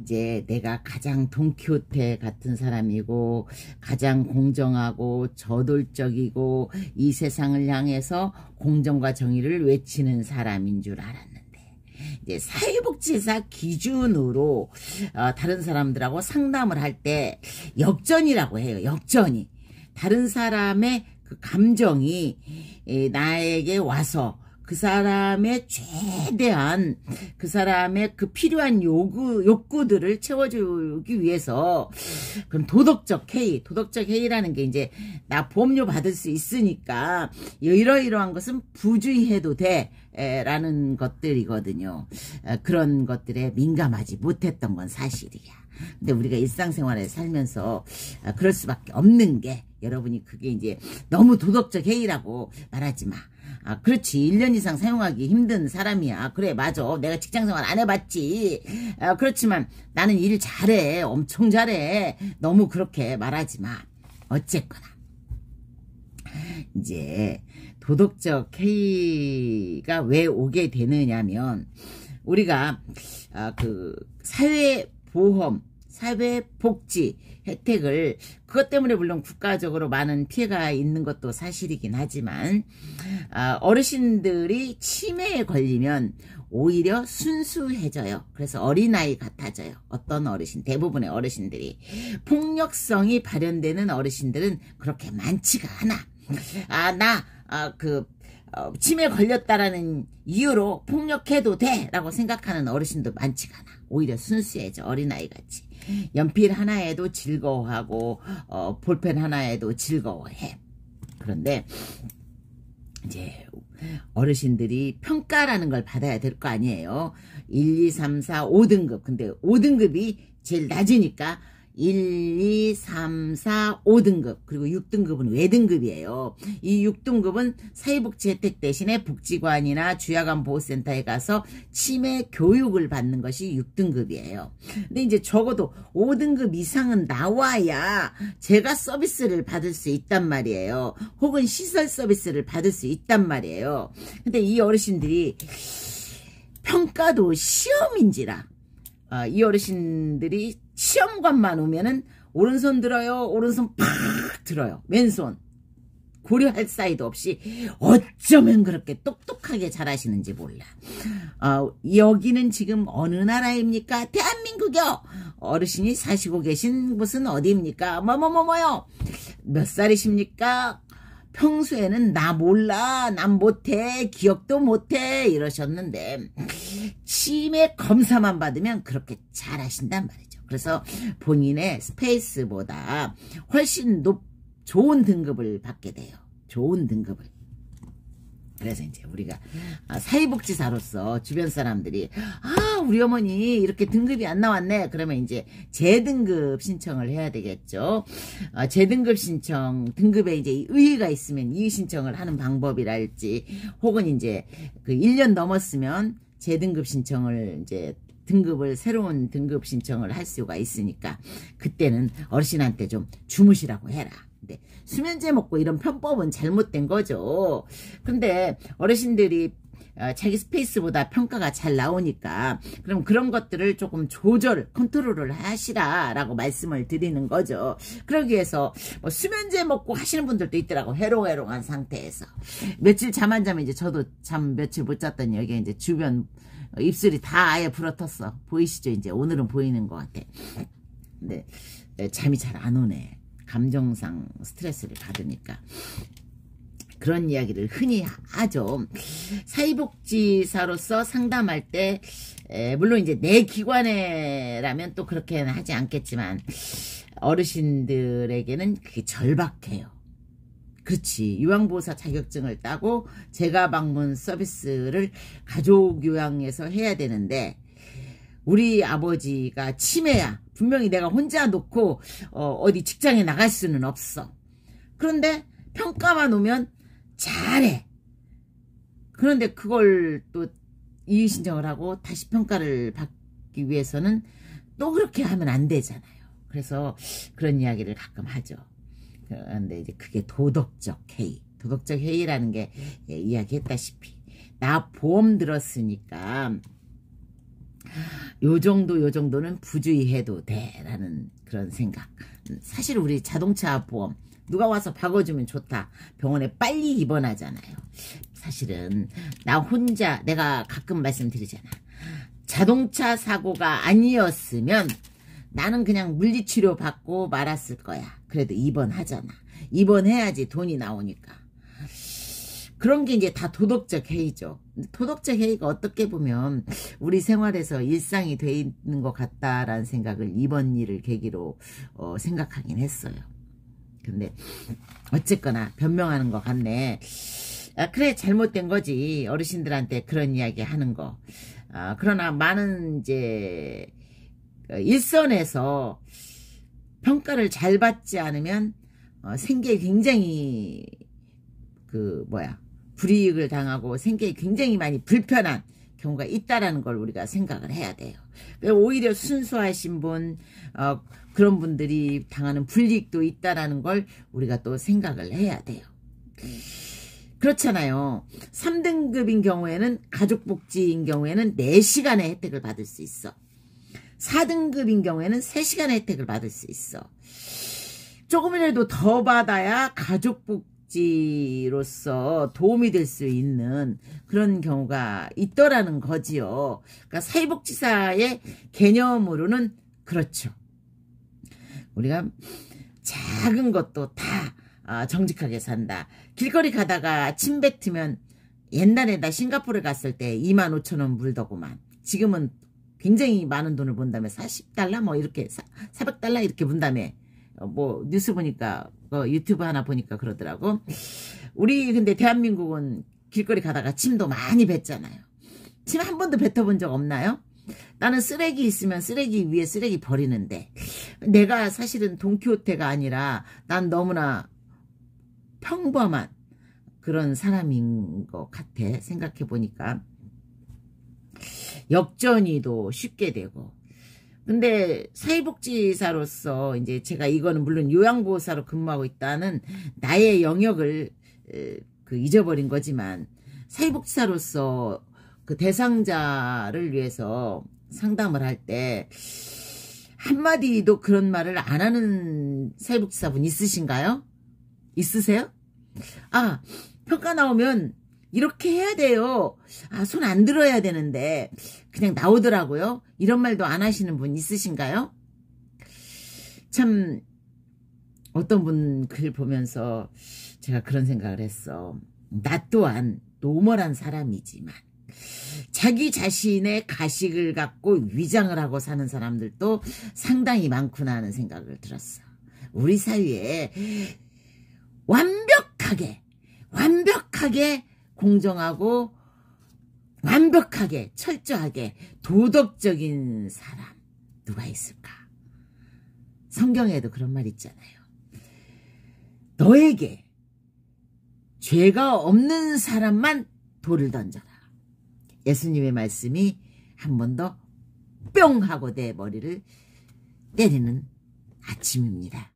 이제 내가 가장 돈키호테 같은 사람이고 가장 공정하고 저돌적이고 이 세상을 향해서 공정과 정의를 외치는 사람인 줄 알았는데 이제 사회복지사 기준으로 다른 사람들하고 상담을 할 때 역전이라고 해요. 역전이. 다른 사람의 그 감정이 나에게 와서 그 사람의 최대한 그 사람의 그 필요한 욕구들을 채워주기 위해서 그럼 도덕적 회의라는 게 이제 나 보험료 받을 수 있으니까 이러이러한 것은 부주의해도 돼 라는 것들이거든요. 그런 것들에 민감하지 못했던 건 사실이야. 근데 우리가 일상생활에 살면서 그럴 수밖에 없는 게 여러분이 그게 이제 너무 도덕적 회의라고 말하지 마. 그렇지. 1년 이상 사용하기 힘든 사람이야. 그래, 맞아. 내가 직장생활 안 해봤지. 그렇지만 나는 일 잘해. 엄청 잘해. 너무 그렇게 말하지 마. 어쨌거나. 이제 도덕적 회의가 왜 오게 되느냐면 우리가 그 사회보험, 사회복지 혜택을 그것 때문에 물론 국가적으로 많은 피해가 있는 것도 사실이긴 하지만 어르신들이 치매에 걸리면 오히려 순수해져요. 그래서 어린아이 같아져요. 어떤 어르신, 대부분의 어르신들이. 폭력성이 발현되는 어르신들은 그렇게 많지가 않아. 치매 걸렸다라는 이유로 폭력해도 돼 라고 생각하는 어르신도 많지가 않아. 오히려 순수해져. 어린아이같이. 연필 하나에도 즐거워하고 볼펜 하나에도 즐거워해. 그런데 이제 어르신들이 평가라는 걸 받아야 될 거 아니에요. 1, 2, 3, 4, 5등급. 근데 5등급이 제일 낮으니까 1, 2, 3, 4, 5등급 그리고 6등급은 외등급이에요. 이 6등급은 사회복지 혜택 대신에 복지관이나 주야간 보호센터에 가서 치매 교육을 받는 것이 6등급이에요. 근데 이제 적어도 5등급 이상은 나와야 제가 서비스를 받을 수 있단 말이에요. 혹은 시설 서비스를 받을 수 있단 말이에요. 근데 이 어르신들이 평가도 시험인지라 이 어르신들이 시험관만 오면은 오른손 들어요. 오른손 팍 들어요. 왼손. 고려할 사이도 없이 어쩌면 그렇게 똑똑하게 잘하시는지 몰라. 여기는 지금 어느 나라입니까? 대한민국이요. 어르신이 사시고 계신 곳은 어디입니까? 뭐요? 몇 살이십니까? 평소에는 나 몰라, 난 못해, 기억도 못해 이러셨는데 치매 검사만 받으면 그렇게 잘하신단 말이죠. 그래서 본인의 스페이스보다 훨씬 좋은 등급을 받게 돼요. 좋은 등급을. 그래서 이제 우리가 사회복지사로서 주변 사람들이 우리 어머니 이렇게 등급이 안 나왔네. 그러면 이제 재등급 신청을 해야 되겠죠. 재등급 신청 등급에 이제 의의가 있으면 이의 신청을 하는 방법이랄지 혹은 이제 그 1년 넘었으면 재등급 신청을 이제 등급을 새로운 등급 신청을 할 수가 있으니까 그때는 어르신한테 좀 주무시라고 해라. 근데 수면제 먹고 이런 편법은 잘못된 거죠. 근데 어르신들이 자기 스페이스보다 평가가 잘 나오니까 그럼 그런 것들을 조금 컨트롤을 하시라라고 말씀을 드리는 거죠. 그러기 위해서 뭐 수면제 먹고 하시는 분들도 있더라고. 해롱해롱한 상태에서 며칠 잠 안 자면 이제 저도 잠 며칠 못 잤더니 여기 이제 주변 입술이 다 아예 불어텄어. 보이시죠? 이제 오늘은 보이는 것 같아. 근데 잠이 잘 안 오네. 감정상 스트레스를 받으니까. 그런 이야기를 흔히 하죠. 사회복지사로서 상담할 때 물론 이제 내 기관에라면 또 그렇게는 하지 않겠지만 어르신들에게는 그게 절박해요. 그렇지. 요양보호사 자격증을 따고 재가 방문 서비스를 가족요양에서 해야 되는데 우리 아버지가 치매야. 분명히 내가 혼자 놓고 어디 직장에 나갈 수는 없어. 그런데 평가만 오면 잘해. 그런데 그걸 또 이의 신청을 하고 다시 평가를 받기 위해서는 또 그렇게 하면 안 되잖아요. 그래서 그런 이야기를 가끔 하죠. 그런데 이제 그게 도덕적 회의. 도덕적 회의라는 게 이야기했다시피 나 보험 들었으니까 요 정도는 부주의해도 돼라는 그런 생각. 사실 우리 자동차 보험 누가 와서 박아주면 좋다. 병원에 빨리 입원하잖아요. 사실은 나 혼자 내가 가끔 말씀드리잖아. 자동차 사고가 아니었으면 나는 그냥 물리치료 받고 말았을 거야. 그래도 입원하잖아. 입원해야지 돈이 나오니까. 그런 게 이제 다 도덕적 해이죠. 도덕적 해이가 어떻게 보면 우리 생활에서 일상이 돼 있는 것 같다라는 생각을 이번 일을 계기로 생각하긴 했어요. 근데 어쨌거나 변명하는 것 같네. 아, 그래 잘못된 거지. 어르신들한테 그런 이야기 하는 거. 그러나 많은 이제 일선에서 평가를 잘 받지 않으면 생계에 굉장히 불이익을 당하고 생계에 굉장히 많이 불편한 경우가 있다라는 걸 우리가 생각을 해야 돼요. 오히려 순수하신 분, 그런 분들이 당하는 불이익도 있다라는 걸 우리가 또 생각을 해야 돼요. 그렇잖아요. 3등급인 경우에는 가족복지인 경우에는 4시간의 혜택을 받을 수 있어. 4등급인 경우에는 3시간의 혜택을 받을 수 있어. 조금이라도 더 받아야 가족복지로서 도움이 될 수 있는 그런 경우가 있더라는 거지요. 그러니까 사회복지사의 개념으로는 그렇죠. 우리가 작은 것도 다 정직하게 산다. 길거리 가다가 침 뱉으면 옛날에 나 싱가포르에 갔을 때 25,000원 물더구만. 지금은 굉장히 많은 돈을 본다며 40달러 뭐 이렇게 400달러 이렇게 본다며. 뭐 뉴스 보니까 유튜브 하나 보니까 그러더라고. 우리 근데 대한민국은 길거리 가다가 침도 많이 뱉잖아요. 침 한 번도 뱉어본 적 없나요? 나는 쓰레기 있으면 쓰레기 위에 쓰레기 버리는데 내가 사실은 돈키호테가 아니라 난 너무나 평범한 그런 사람인 것 같아. 생각해 보니까 역전이도 쉽게 되고. 근데 사회복지사로서 이제 제가 이거는 물론 요양보호사로 근무하고 있다는 나의 영역을 잊어버린 거지만 사회복지사로서 그 대상자를 위해서 상담을 할 때 한마디도 그런 말을 안 하는 사회복지사분 있으신가요? 있으세요? 평가 나오면 이렇게 해야 돼요. 손 안 들어야 되는데 그냥 나오더라고요. 이런 말도 안 하시는 분 있으신가요? 참 어떤 분 글 보면서 제가 그런 생각을 했어. 나 또한 노멀한 사람이지만 자기 자신의 가식을 갖고 위장을 하고 사는 사람들도 상당히 많구나 하는 생각을 들었어. 우리 사회에 완벽하게 공정하고 완벽하게 철저하게 도덕적인 사람 누가 있을까? 성경에도 그런 말 있잖아요. 너에게 죄가 없는 사람만 돌을 던져라. 예수님의 말씀이 한 번 더 뿅 하고 내 머리를 때리는 아침입니다.